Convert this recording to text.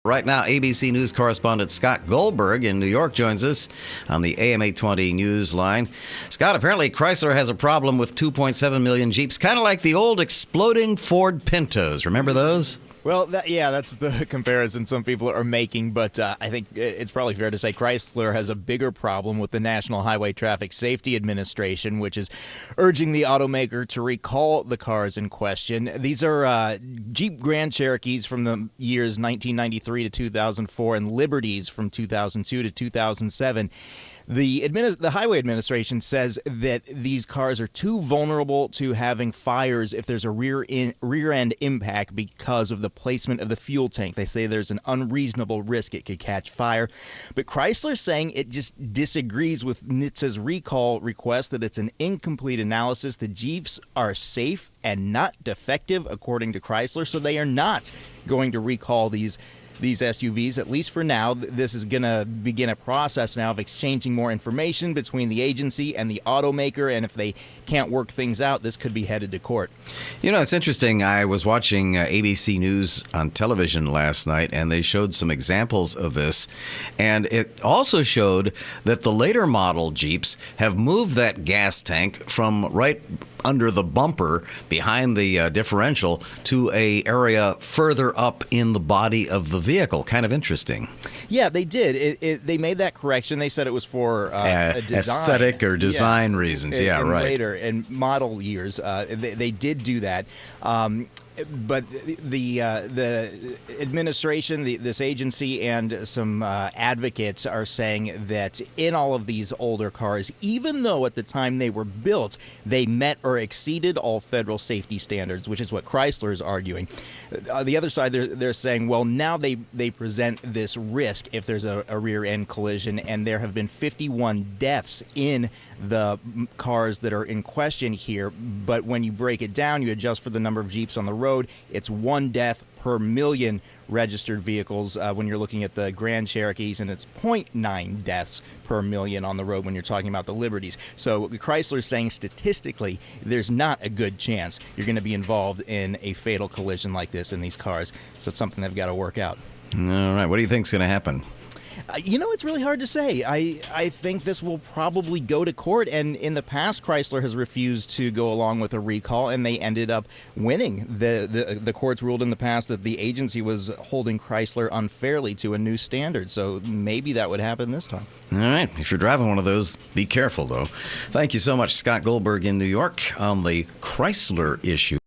Right now, ABC News correspondent Scott Goldberg in New York joins us on the AM 820 News line. Scott, apparently Chrysler has a problem with 2.7 million Jeeps, kind of like the old exploding Ford Pintos. Remember those? Well, that's the comparison some people are making, but I think it's probably fair to say Chrysler has a bigger problem with the National Highway Traffic Safety Administration, which is urging the automaker to recall the cars in question. These are Jeep Grand Cherokees from the years 1993 to 2004 and Liberties from 2002 to 2007. The Highway Administration says that these cars are too vulnerable to having fires if there's a rear-end impact because of the placement of the fuel tank. They say there's an unreasonable risk it could catch fire. But Chrysler's saying it just disagrees with NHTSA's recall request, that it's an incomplete analysis. The Jeeps are safe and not defective, according to Chrysler, so they are not going to recall these SUVs, at least for now. This is going to begin a process now of exchanging more information between the agency and the automaker, and if they can't work things out, this could be headed to court. You know, it's interesting. I was watching ABC News on television last night, and they showed some examples of this, and it also showed that the later model Jeeps have moved that gas tank from right under the bumper behind the differential to a area further up in the body of the vehicle. Kind of interesting. Yeah, they did. They made that correction. They said it was for a design. Aesthetic or design reasons. Yeah, right. Later in model years, they did do that. But the administration, this agency, and some advocates are saying that in all of these older cars, even though at the time they were built, they met or exceeded all federal safety standards, which is what Chrysler is arguing. The other side, they're saying, well, now they present this risk if there's a rear-end collision, and there have been 51 deaths in the cars that are in question here. But when you break it down, you adjust for the number of Jeeps on the road, it's one death per million registered vehicles when you're looking at the Grand Cherokees, and it's 0.9 deaths per million on the road when you're talking about the Liberties. So Chrysler is saying statistically there's not a good chance you're going to be involved in a fatal collision like this in these cars. So it's something they've got to work out. All right. What do you think's going to happen? It's really hard to say. I think this will probably go to court, and in the past, Chrysler has refused to go along with a recall, and they ended up winning. The courts ruled in the past that the agency was holding Chrysler unfairly to a new standard, so maybe that would happen this time. All right. If you're driving one of those, be careful, though. Thank you so much, Scott Goldberg in New York, on the Chrysler issue.